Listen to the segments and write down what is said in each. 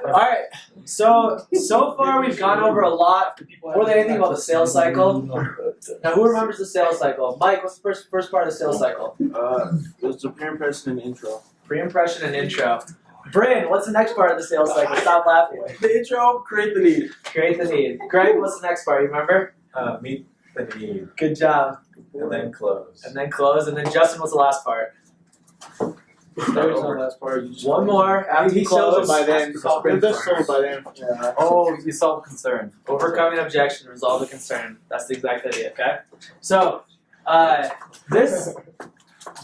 All right. So far we've gone over a lot more than anything about the sales cycle. Now, who remembers the sales cycle? Mike, what's the first part of the sales cycle? It's the pre-impression and intro. Pre-impression and intro. Bryn, what's the next part of the sales cycle? Stop laughing. The intro, create the need. Create the need. Greg, what's the next part? You remember? Meet the need. Good job. And then close. And then close. And then Justin, what's the last part? There's no last part. One more. After He you sells close. it by then. They're sold by then. Yeah. Oh, you solve concern. Overcoming objection, resolve the concern. That's the exact idea, okay? So,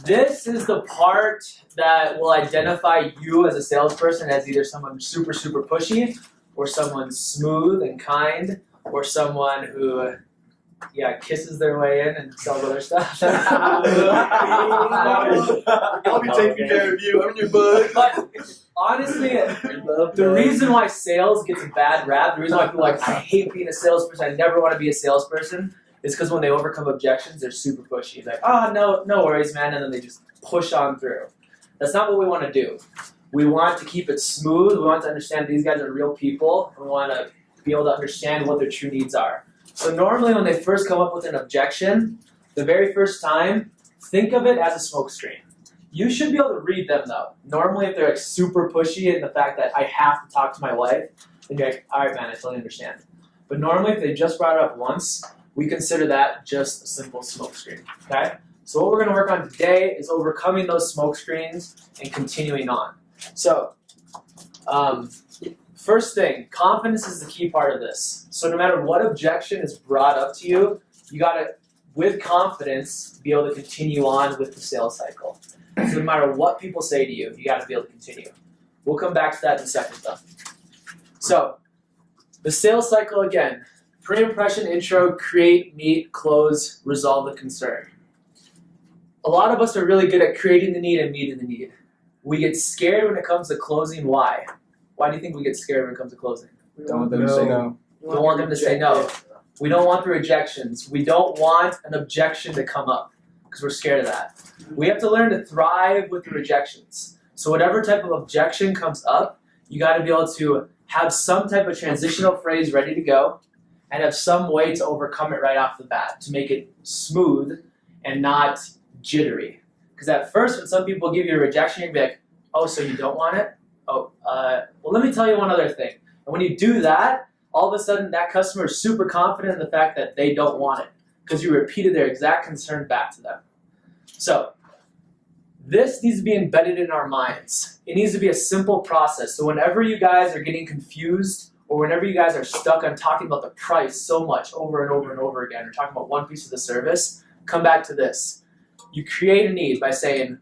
this is the part that will identify you as a salesperson as either someone super, super pushy, or someone smooth and kind, or someone who, kisses their way in and sells other stuff. I'll be taking care of you. I'm your bud. But honestly, the reason why sales gets a bad rap, the reason why people are like, I hate being a salesperson, I never want to be a salesperson, is because when they overcome objections, they're super pushy. It's like, oh, no worries, man, and then they just push on through. That's not what we want to do. We want to keep it smooth. We want to understand these guys are real people, and we want to be able to understand what their true needs are. So normally when they first come up with an objection, the very first time, think of it as a smoke screen. You should be able to read them though. Normally if they're like super pushy and the fact that I have to talk to my wife, then you're like, all right man, I totally understand. But normally if they just brought it up once, we consider that just a simple smoke screen, okay? So what we're gonna work on today is overcoming those smoke screens and continuing on. So, first thing, confidence is the key part of this. So no matter what objection is brought up to you, you gotta, with confidence, be able to continue on with the sales cycle. So no matter what people say to you, you gotta be able to continue. We'll come back to that in a second though. So, the sales cycle again, pre-impression, intro, create, meet, close, resolve the concern. A lot of us are really good at creating the need and meeting the need. We get scared when it comes to closing. Why? Why do you think we get scared when it comes to closing? Don't want them to say no. We don't want them to say no. We don't want the rejections. We don't want an objection to come up because we're scared of that. We have to learn to thrive with the rejections. So whatever type of objection comes up, you got to be able to have some type of transitional phrase ready to go and have some way to overcome it right off the bat to make it smooth and not jittery. Because at first when some people give you a rejection, you'll be like, oh, so you don't want it? Oh, well, let me tell you one other thing. And when you do that, all of a sudden that customer is super confident in the fact that they don't want it because you repeated their exact concern back to them. So this needs to be embedded in our minds. It needs to be a simple process. So whenever you guys are getting confused or whenever you guys are stuck on talking about the price so much over and over and over again or talking about one piece of the service, come back to this. You create a need by saying,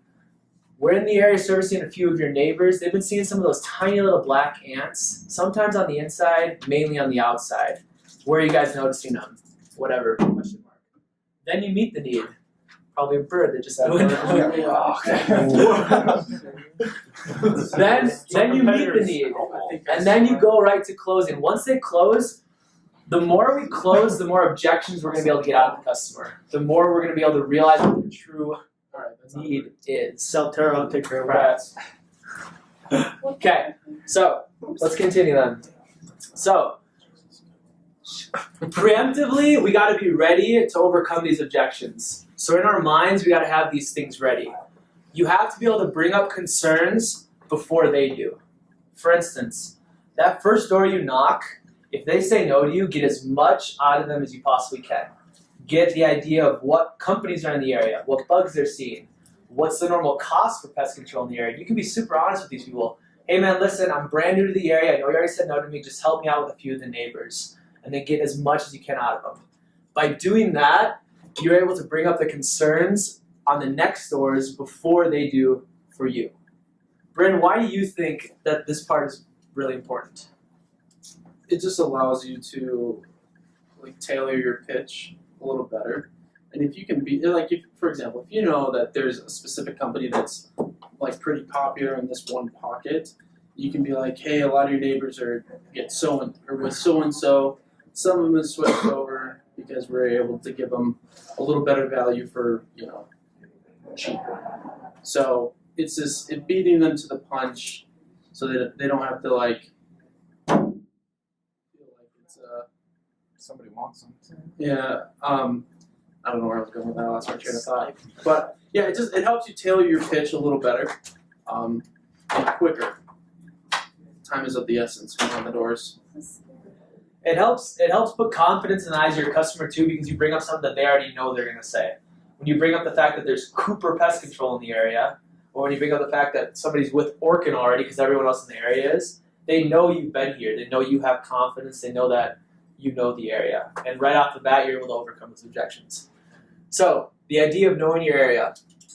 we're in the area servicing a few of your neighbors. They've been seeing some of those tiny little black ants, sometimes on the inside, mainly on the outside. Where are you guys noticing them? Whatever, question mark. Then you meet the need. Probably a bird that just then you meet the need. And then you go right to closing. Once they close, the more we close, the more objections we're going to be able to get out of the customer. The more we're going to be able to realize what the true need is. Sell Terra, take care of rats. Okay, so let's continue then. So, preemptively, we got to be ready to overcome these objections. So in our minds, we got to have these things ready. You have to be able to bring up concerns before they do. For instance, that first door you knock, if they say no to you, get as much out of them as you possibly can. Get the idea of what companies are in the area, what bugs they're seeing, what's the normal cost for pest control in the area. You can be super honest with these people. Hey man, listen, I'm brand new to the area. I know you already said no to me. Just help me out with a few of the neighbors. And then get as much as you can out of them. By doing that, you're able to bring up the concerns on the next doors before they do for you. Bryn, why do you think that this part is really important? It just allows you to tailor your pitch a little better. And if you can be, for example, if you know that there's a specific company that's pretty popular in this one pocket, you can be like, hey, a lot of your neighbors with so and so. Some of them have switched over because we're able to give them a little better value for cheaper. So it's beating them to the punch so that they don't have to like feel like it's Somebody wants something. yeah. I don't know where I was going with that. I lost my train of thought. But yeah, it helps you tailor your pitch a little better, and quicker. Time is of the essence when we're on the doors. It helps put confidence in the eyes of your customer too, because you bring up something that they already know they're gonna say. When you bring up the fact that there's Cooper Pest Control in the area, or when you bring up the fact that somebody's with Orkin already because everyone else in the area is, they know you've been here. They know you have confidence. They know that you know the area. And right off the bat, you're able to overcome those objections. So the idea of knowing your area,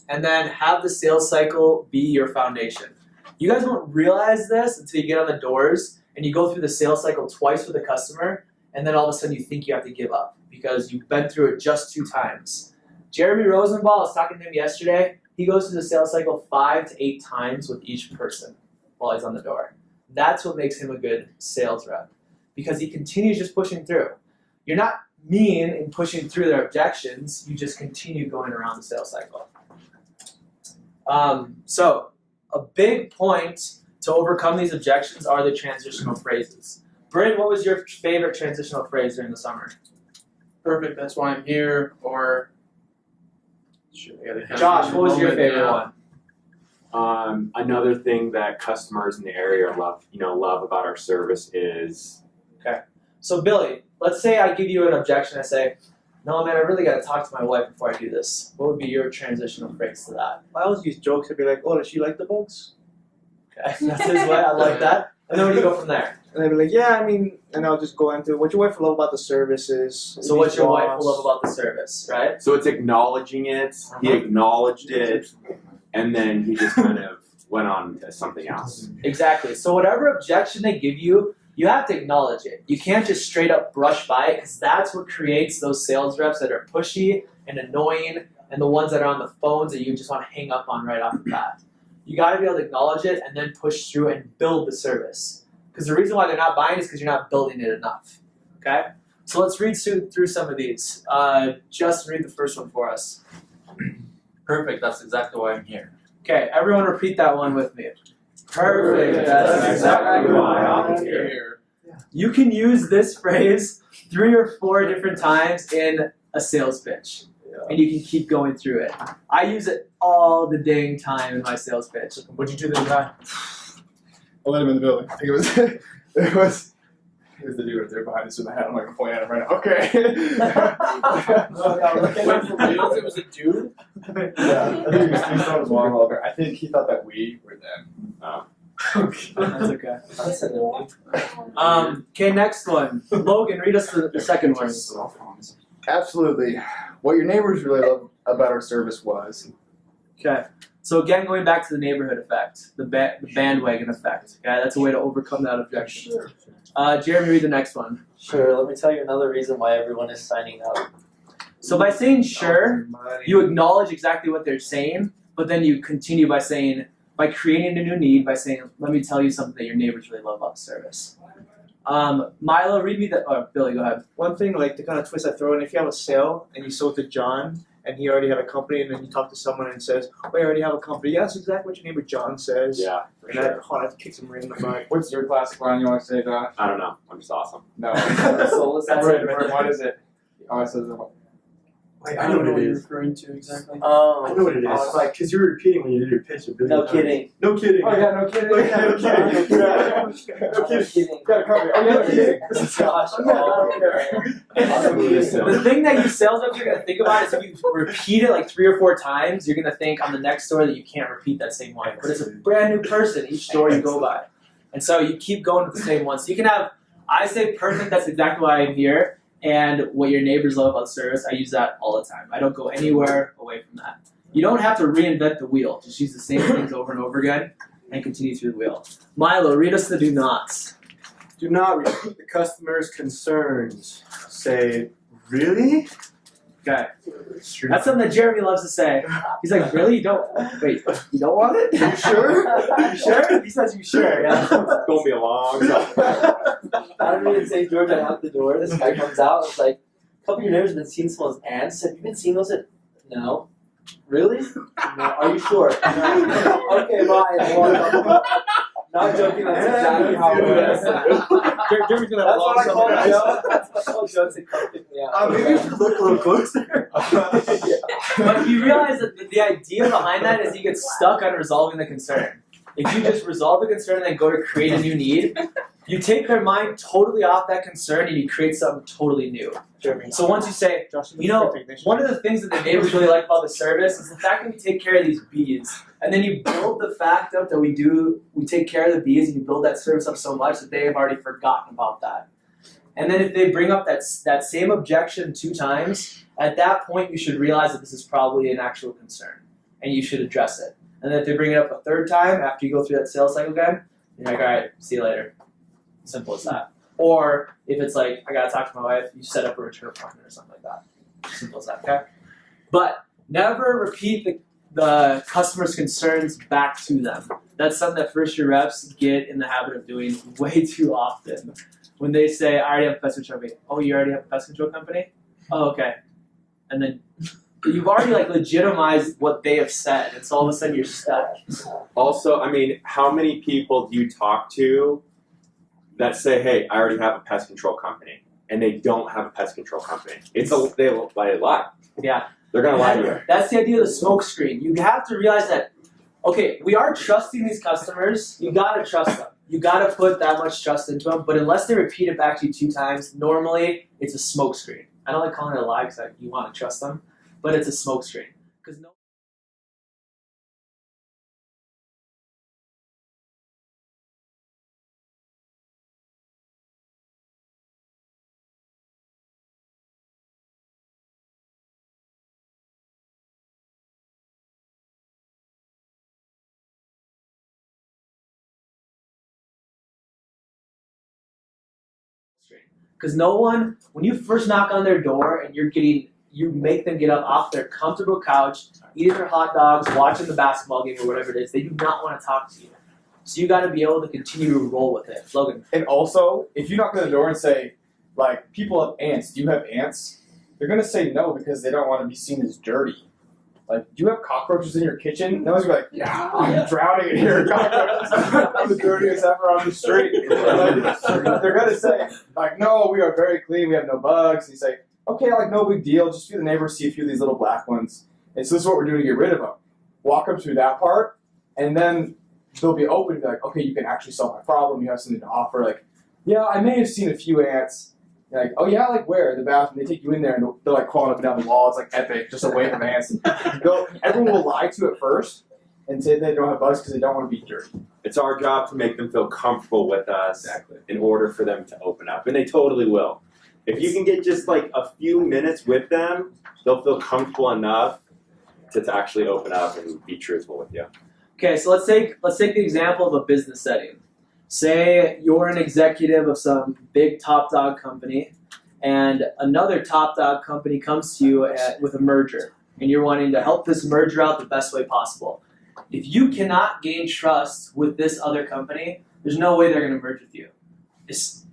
and then have the sales cycle be your foundation. You guys won't realize this until you get on the doors and you go through the sales cycle twice with a customer, and then all of a sudden you think you have to give up because you've been through it just 2 times. Jeremy Rosenbaum, I was talking to him yesterday, he goes through the sales cycle 5 to 8 times with each person while he's on the door. That's what makes him a good sales rep, because he continues just pushing through. You're not mean in pushing through their objections, you just continue going around the sales cycle. So a big point to overcome these objections are the transitional phrases. Bryn, what was your favorite transitional phrase during the summer? Perfect. That's why I'm here. Or Josh, what was your favorite one? Another thing that customers in the area love about our service is. Okay. So Billy, let's say I give you an objection. I say, no man, I really got to talk to my wife before I do this. What would be your transitional phrase to that? I always use jokes. I'd be like, "Oh, does she like the bugs?" Okay, that's his way. I like that. And then where do you go from there? And they'd be like, "Yeah, I mean," and I'll just go into what your wife will love about the service is. So what your wife will love about the service, right? So it's acknowledging it. He acknowledged it, and then he just kind of went on to something else. Exactly. So whatever objection they give you, you have to acknowledge it. You can't just straight up brush by it, because that's what creates those sales reps that are pushy and annoying, and the ones that are on the phones that you just want to hang up on right off the bat. You got to be able to acknowledge it and then push through and build the service. Because the reason why they're not buying is because you're not building it enough. Okay? So let's read through some of these. Justin, read the first one for us. Perfect. That's exactly why I'm here. Okay, everyone repeat that one with me. Perfect. That's exactly why I'm here. You can use this phrase 3 or 4 different times in a sales pitch. And you can keep going through it. I use it all the dang time in my sales pitch. What'd you do this time? I let him in the building. I think it was the dude right there behind us with the hat. I'm like pointing at him right now. Okay. Wait, for real? It was a dude? Yeah. I think he thought it was one over. I think he thought that we were them. That's okay. Okay, next one. Logan, read us the second one. Absolutely. What your neighbors really love about our service was. Okay. So again, going back to the neighborhood effect, the bandwagon effect. Okay, that's a way to overcome that objection. Sure. Jeremy, read the next one. Sure, let me tell you another reason why everyone is signing up. So by saying sure, you acknowledge exactly what they're saying, but then you continue by creating a new need, by saying, let me tell you something that your neighbors really love about the service. Milo, read me Billy, go ahead. One thing, like to kind of twist that throw in, if you have a sale and you sold to John and he already had a company, and then you talk to someone and says, "Oh, I already have a company." Yeah, that's exactly what your neighbor John says. Yeah, for And sure. that kicks him right in the butt. What's your classic line you want to say, Josh? I don't know. I'm just awesome. No. So let's What is it? Oh, it says Wait, I don't know what you're referring to exactly. I know what it is. It's like, because you were repeating when you did your pitch. No kidding. No kidding. Oh, yeah, no kidding. No kidding. No kidding. Gotta cover it. Oh, yeah, no kidding. Josh, The thing that you sales reps are going to think about is if you repeat it like 3 or 4 times, you're going to think on the next store that you can't repeat that same one. But it's a brand new person each store you go by. And so you keep going with the same one. So you can have, I say perfect, that's exactly why I'm here. And what your neighbors love about service, I use that all the time. I don't go anywhere away from that. You don't have to reinvent the wheel. Just use the same things over and over again and continue through the wheel. Milo, read us the do nots. Do not repeat the customer's concerns. Say, really? Okay. That's something that Jeremy loves to say. He's like, really? You don't want it? You sure? You sure? He says you sure, yeah. It's gonna be a long time. I don't even say George, I'm out the door. This guy comes out and it's like, a couple of your neighbors have been seeing someone's ants. Have you been seeing those? No. Really? No. Are you sure? No. Okay, bye. And I walk up. Not joking, that's exactly how it works. Jeremy's gonna have a That's long what I call summer, guys. Joe. That's what I call Joe to come pick me up. Maybe you should look a little closer. But you realize that the idea behind that is you get stuck on resolving the concern. If you just resolve the concern and then go to create a new need, you take their mind totally off that concern and you create something totally new. Jeremy. So once you say, Josh, you know, one of the things that the neighbors really like about the service is the fact that we take care of these bees. And then you build the fact up that we take care of the bees, and you build that service up so much that they have already forgotten about that. And then if they bring up that same objection 2 times, at that point you should realize that this is probably an actual concern and you should address it. And then if they bring it up a 3rd time after you go through that sales cycle again, you're like, all right, see you later. Simple as that. Or if it's like, I gotta talk to my wife, you set up a return appointment or something like that. Simple as that, okay? But never repeat the customer's concerns back to them. That's something that first-year reps get in the habit of doing way too often. When they say, I already have a pest control company. Oh, you already have a pest control company? Oh, okay. And then you've already legitimized what they have said, and so all of a sudden you're stuck. Also, I mean, how many people do you talk to that say, "Hey, I already have a pest control company," and they don't have a pest control company? They lie. Yeah. They're gonna lie to you. That's the idea of the smoke screen. You have to realize that, okay, we are trusting these customers. You gotta trust them. You gotta put that much trust into them. But unless they repeat it back to you 2 times, normally it's a smoke screen. I don't like calling it a lie because you want to trust them, but it's a smoke screen. Because no. Because no one, when you first knock on their door and you make them get up off their comfortable couch, eating their hot dogs, watching the basketball game or whatever it is, they do not want to talk to you. So you got to be able to continue to roll with it. Logan. And also, if you knock on the door and say, like, people have ants, do you have ants? They're going to say no because they don't want to be seen as dirty. Like, do you have cockroaches in your kitchen? No one's going to be like, yeah, I'm drowning in here. Cockroaches. I'm the dirtiest ever on the street. They're going to say, like, no, we are very clean. We have no bugs. And you say, okay, like, no big deal. Just few the neighbors see a few of these little black ones. And so this is what we're doing to get rid of them. Walk them through that part, and then they'll be open to be like, okay, you can actually solve my problem. You have something to offer. Like, yeah, I may have seen a few ants. You're like, oh yeah, like where? The bathroom. They take you in there and they're like crawling up and down the wall. It's like epic, just away from ants. And everyone will lie to it first and say they don't have bugs because they don't want to be dirty. It's our job to make them feel comfortable with us in order for them to open up, and they totally will. If you can get just like a few minutes with them, they'll feel comfortable enough to actually open up and be truthful with you. Okay, so let's take the example of a business setting. Say you're an executive of some big top dog company, and another top dog company comes to you with a merger, and you're wanting to help this merger out the best way possible. If you cannot gain trust with this other company, there's no way they're going to merge with you.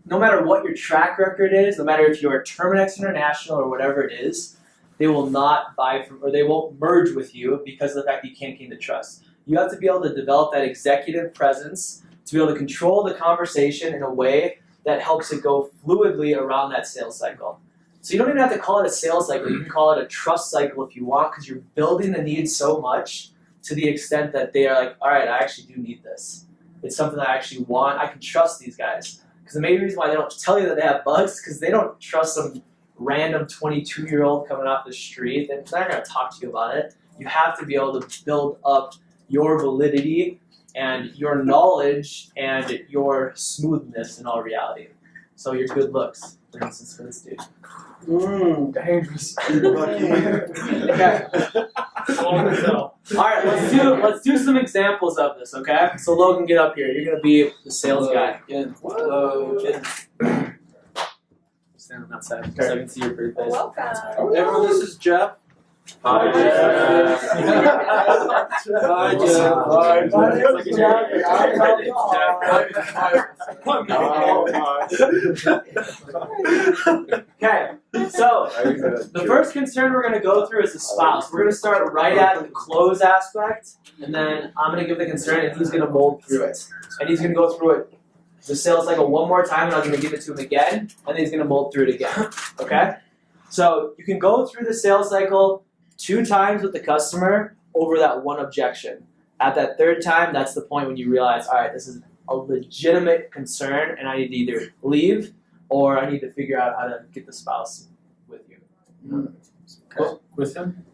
No matter what your track record is, no matter if you're Terminex International or whatever it is, they will not buy from, or they won't merge with you because of the fact that you can't gain the trust. You have to be able to develop that executive presence to be able to control the conversation in a way that helps it go fluidly around that sales cycle. So you don't even have to call it a sales cycle. You can call it a trust cycle if you want, because you're building the need so much to the extent that they are like, all right, I actually do need this. It's something that I actually want. I can trust these guys. Because the main reason why they don't tell you that they have bugs because they don't trust some random 22-year-old coming off the street. They're not going to talk to you about it. You have to be able to build up your validity and your knowledge and your smoothness in all reality. So your good looks, for instance, for this dude. Dangerous. Okay. Alright, let's do some examples of this, okay? So Logan, get up here. You're gonna be the sales guy. Stand on that side so I can see your pretty face. Welcome. Everyone, this is Jeff. Hi, Jeff. Hi, Jeff. Okay, So the first concern we're gonna go through is the spouse. We're gonna start right at the close aspect, and then I'm gonna give the concern, and he's gonna mold through it, and he's gonna go through it, the sales cycle one more time, and I'm gonna give it to him again, and then he's gonna mold through it again. Okay? So you can go through the sales cycle 2 times with the customer over that one objection. At that 3rd time, that's the point when you realize, all right, this is a legitimate concern, and I need to either leave or I need to figure out how to get the spouse with you. Okay. With him?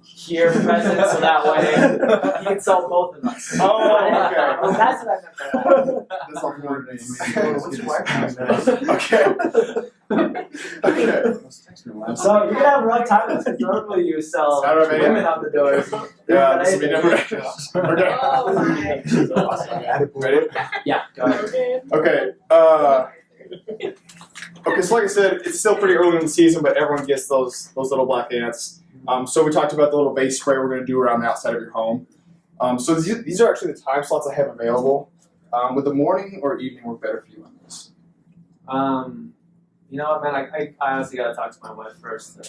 Here, present, so that way he can sell both of us. Oh, okay. Well, that's what I meant by that. That's all more than What's your wife? Okay. Okay. So you're gonna have a rough time with this because normally you sell Saturday. women out the doors. Yeah, this will be different. Okay. Ready? Yeah, go ahead. Okay. Okay, so like I said, it's still pretty early in the season, but everyone gets those little black ants. So we talked about the little base spray we're going to do around the outside of your home. So these are actually the time slots I have available. Would the morning or evening work better for you on this? You know what, man? I honestly gotta talk to my wife first to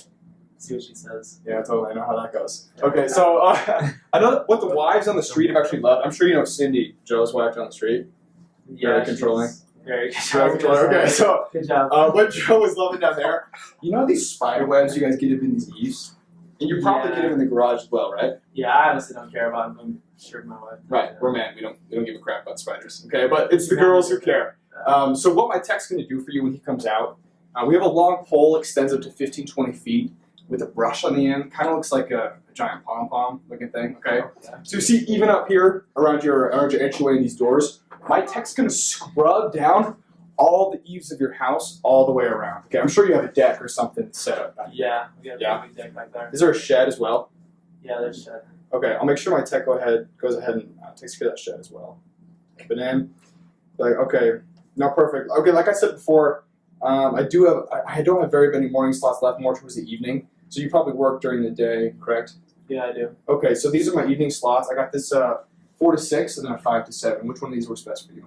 see what she says. Yeah, totally. I know how that goes. Okay, so I know what the wives on the street have actually loved. I'm sure you know Cindy, Joe's wife down the street. Very controlling. Very Controlling. Okay, so good job. what Joe was loving down there, you know these spider webs you guys get up in these eaves? And you probably get them in the garage as well, right? Yeah, I honestly don't care about them. I'm sure my wife. Right, we're men. We don't give a crap about spiders. Okay, but it's the girls who care. So what my tech's going to do for you when he comes out, we have a long pole, extends up to 15-20 feet with a brush on the end. Kind of looks like a giant pom-pom looking thing, okay? So you see even up here around your entryway in these doors, my tech's going to scrub down all the eaves of your house all the way around. Okay, I'm sure you have a deck or something set up back there. Yeah, we got a big deck back there. Is there a shed as well? Yeah, there's a shed. Okay, I'll make sure my tech goes ahead and takes care of that shed as well. But then, okay, not perfect. Okay, like I said before, I don't have very many morning slots left, more towards the evening. So you probably work during the day, correct? Yeah, I do. Okay, so these are my evening slots. I got this 4 to 6 and then a 5 to 7. Which one of these works best for you?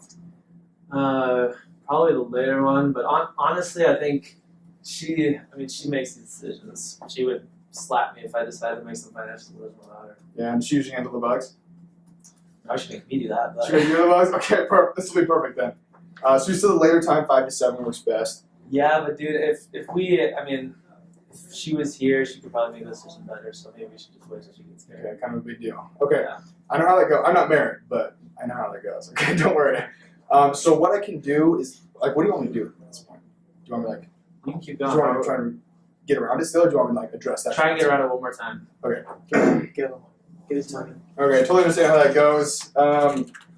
Probably the later one, but honestly, I think she makes the decisions. She would slap me if I decided to make some financial decisions without her. Yeah, and she usually handle the bugs. I should make me do that. But She make you the bugs? Okay, perfect. This will be perfect then. So you said the later time, 5 to 7 works best. yeah, but dude, if she was here, she could probably make the decision better. So maybe we should just wait till she gets here. Okay, kind of a big deal. Okay, Yeah. I know how that goes. I'm not married, but I know how that goes. Okay, don't worry. So what I can do is, what do you want me to do at this point? Do you want me You can keep do going. you want me to try to get around it still, or do you want me to address that? Try and get around it one more time. Get his money. Okay, I totally understand how that goes.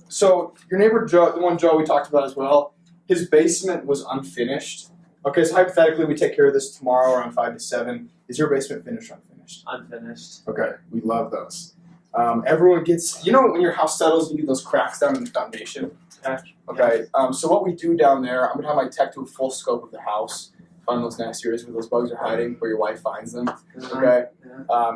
So your neighbor Joe, the one Joe we talked about as well, his basement was unfinished. Okay, so hypothetically we take care of this tomorrow around 5 to 7. Is your basement finished or unfinished? Unfinished. Okay, we love those. Everyone gets, when your house settles, you get those cracks down in the foundation. Okay, so what we do down there, I'm going to have my tech do a full scope of the house, find those nasty areas where those bugs are hiding, where your wife finds them. Okay,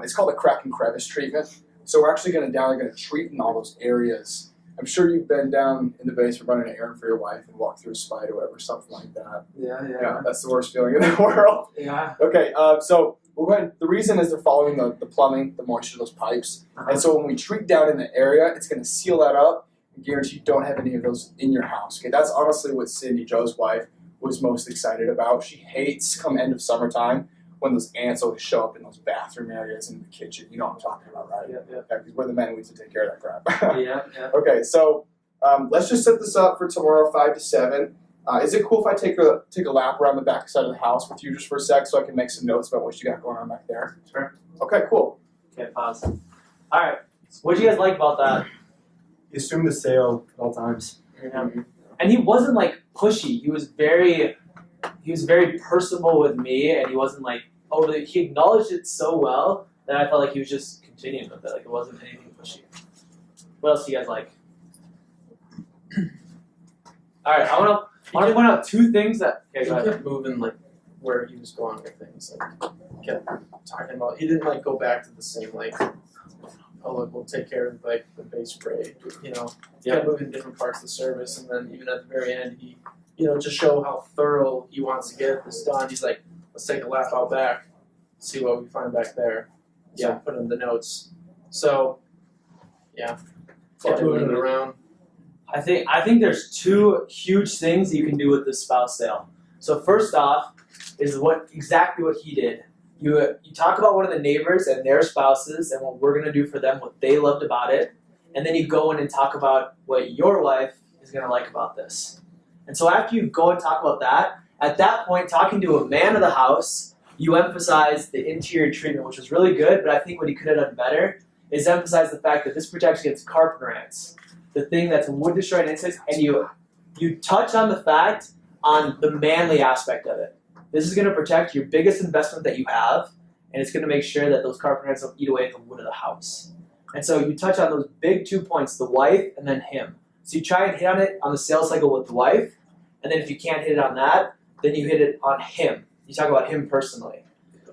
it's called a crack and crevice treatment. So we're actually going to treat in all those areas. I'm sure you've been down in the basement running an errand for your wife and walked through a spider web or something like that. Yeah, that's the worst feeling in the world. Yeah. Okay, so we're going. The reason is they're following the plumbing, the moisture of those pipes, and so when we treat down in the area, it's going to seal that up and guarantee you don't have any of those in your house. Okay, that's honestly what Cindy, Joe's wife, was most excited about. She hates come end of summertime when those ants always show up in those bathroom areas and in the kitchen. You know what I'm talking about, right? Yeah. Because we're the men who need to take care of that crap. Yeah. Okay, so let's just set this up for tomorrow, 5 to 7. Is it cool if I take a lap around the back side of the house with you just for a sec so I can make some notes about what you got going on back there? Sure. Okay, cool. Okay, pause. All right. What do you guys like about that? You assume the sale at all times. And he wasn't pushy. He was very personable with me, and he wasn't overly. He acknowledged it so well that I felt like he was just continuing with it. It wasn't anything pushy. What else do you guys like? All right, I want to point out 2 things that. Okay, He go ahead. kept moving where he was going with things. Kept talking about. He didn't go back to the same oh look, we'll take care of the base spray. He kept moving different parts of the service, and then even at the very end, he to show how thorough he wants to get this done. He's like, let's take a lap out back, see what we find back there. So put in the notes. So, moving it around. I think there's two huge things you can do with the spouse sale. So first off is exactly what he did. You talk about one of the neighbors and their spouses and what we're gonna do for them, what they loved about it, and then you go in and talk about what your wife is gonna like about this. And so after you go and talk about that, at that point, talking to a man of the house, you emphasize the interior treatment, which was really good, but I think what he could have done better is emphasize the fact that this protects against carpenter ants, the thing that's wood destroying insects, and you touch on the fact on the manly aspect of it. This is going to protect your biggest investment that you have, and it's going to make sure that those carpenter ants don't eat away at the wood of the house. And so you touch on those big 2 points, the wife and then him. So you try and hit on it on the sales cycle with the wife, and then if you can't hit it on that, then you hit it on him. You talk about him personally.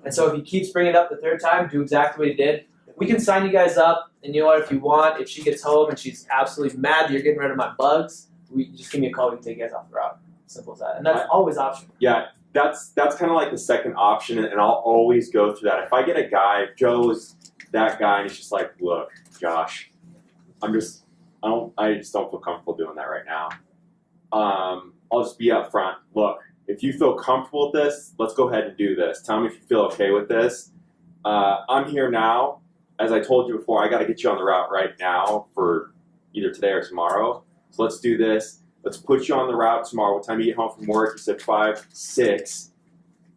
And so if he keeps bringing it up the third time, do exactly what he did. We can sign you guys up, and you know what, if you want, if she gets home and she's absolutely mad that you're getting rid of my bugs, just give me a call, we can take you guys off the route. Simple as that. And that's always optional. Yeah, that's kind of like the second option, and I'll always go through that. If I get a guy, if Joe is that guy, and he's just like, look, Josh, I just don't feel comfortable doing that right now. I'll just be up front. Look, if you feel comfortable with this, let's go ahead and do this. Tell me if you feel okay with this. I'm here now. As I told you before, I got to get you on the route right now for either today or tomorrow. So let's do this. Let's put you on the route tomorrow. What time do you get home from work? You said 5, 6.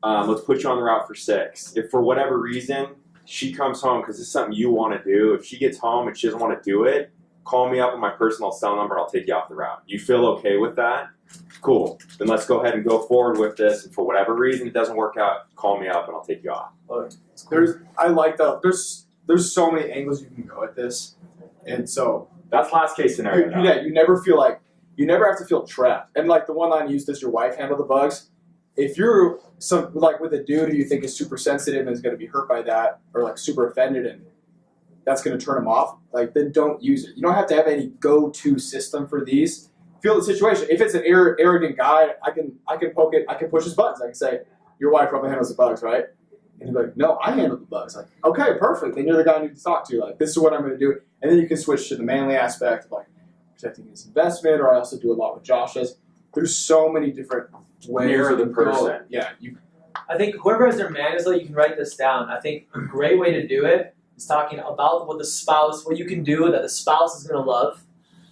Let's put you on the route for 6. If for whatever reason she comes home because this is something you want to do, if she gets home and she doesn't want to do it, call me up on my personal cell number and I'll take you off the route. You feel okay with that? Cool. Then let's go ahead and go forward with this. And for whatever reason it doesn't work out, call me up and I'll take you off. I like that. There's so many angles you can go at this, and so That's last case scenario. you never feel like you never have to feel trapped. And like the one line used, does your wife handle the bugs? If you're with a dude who you think is super sensitive and is going to be hurt by that, or like super offended, and that's going to turn him off, like then don't use it. You don't have to have any go-to system for these. Feel the situation. If it's an arrogant guy, I can poke it. I can push his buttons. I can say, your wife probably handles the bugs, right? And he'll be like, no, I handle the bugs. Like, okay, perfect. Then you're the guy I need to talk to. Like, this is what I'm going to do. And then you can switch to the manly aspect of like protecting his investment, or I also do a lot with Josh's. There's so many different ways. Mirror the you can go. person. Yeah. I think whoever has their manual, you can write this down. I think a great way to do it is talking about what you can do that the spouse is going to love.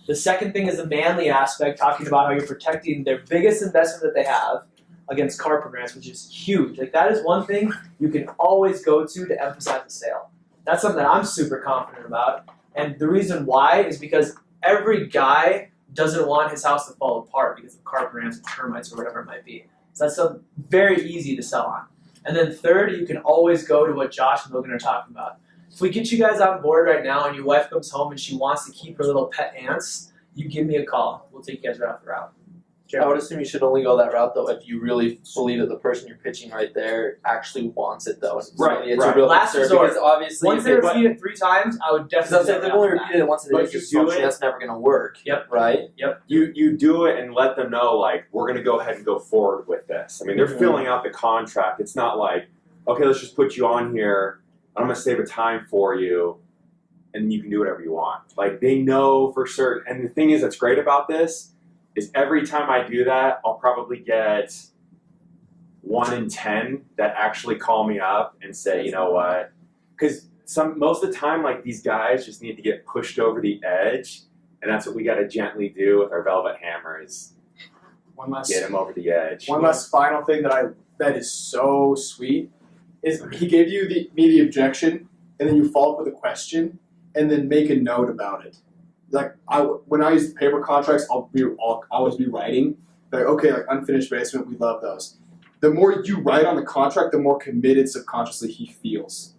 The second thing is the manly aspect, talking about how you're protecting their biggest investment that they have against carpenter ants, which is huge. Like that is one thing you can always go to emphasize the sale. That's something that I'm super confident about. And the reason why is because every guy doesn't want his house to fall apart because of carpenter ants or termites or whatever it might be. So that's something very easy to sell on. And then third, you can always go to what Josh and Logan are talking about. If we get you guys on board right now and your wife comes home and she wants to keep her little pet ants, you give me a call. We'll take you guys right off the route. I would assume you should only go that route though if you really believe that the person you're pitching right there actually wants it though. So Right, it's right. a real Last concern resort. because obviously Once they repeat it 3 times, I would because definitely if they've only after that. repeated it once and But it's you just do dysfunction, it- that's never going to work. Yep. Right? You do it and let them know, like, we're going to go ahead and go forward with this. I mean, they're filling out the contract. It's not like, okay, let's just put you on here. I'm going to save a time for you, and you can do whatever you want. Like, they know for certain. And the thing is that's great about this is every time I do that, I'll probably get 1 in 10 that actually call me up and say, you know what? Because most of the time, like, these guys just need to get pushed over the edge. And that's what we got to gently do with our velvet hammers. Get him over the edge. One last final thing that is so sweet is he gave you the objection, and then you follow up with a question, and then make a note about it. Like when I use paper contracts, I'll always be writing. Like, okay, like unfinished basement, we love those. The more you write on the contract, the more committed subconsciously he feels.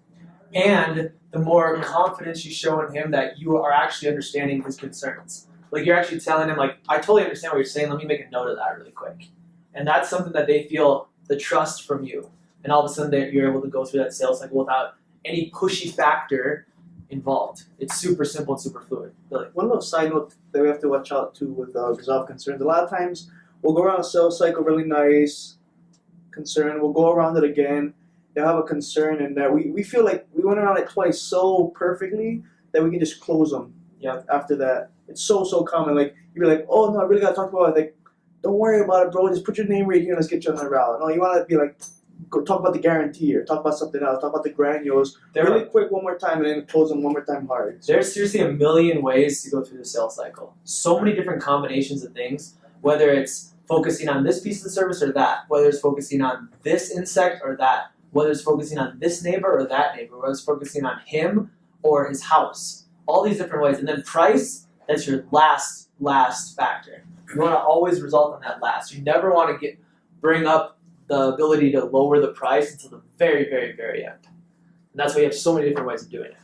And the more confidence you show in him that you are actually understanding his concerns. Like you're actually telling him, like, I totally understand what you're saying, let me make a note of that really quick. And that's something that they feel the trust from you. And all of a sudden you're able to go through that sales cycle without any pushy factor involved. It's super simple and super fluid. Really. One little side note that we have to watch out to with resolve concerns. A lot of times we'll go around a sales cycle really nice, concern. We'll go around it again. They'll have a concern, and that we feel like we went around it twice so perfectly that we can just close them. Yep. After that, it's so common. Like you're like, oh no, I really gotta talk about it. Like, don't worry about it, bro. Just put your name right here and let's get you on the route. No, you wanna be like, go talk about the guarantee or talk about something else. Talk about the granules. Really quick one more time and then close them one more time hard. There's seriously a million ways to go through the sales cycle. So many different combinations of things, whether it's focusing on this piece of the service or that, whether it's focusing on this insect or that, whether it's focusing on this neighbor or that neighbor, whether it's focusing on him or his house. All these different ways. And then price, that's your last factor. You want to always result on that last. You never want to bring up the ability to lower the price until the very, very, very end. And that's why you have so many different ways of doing it.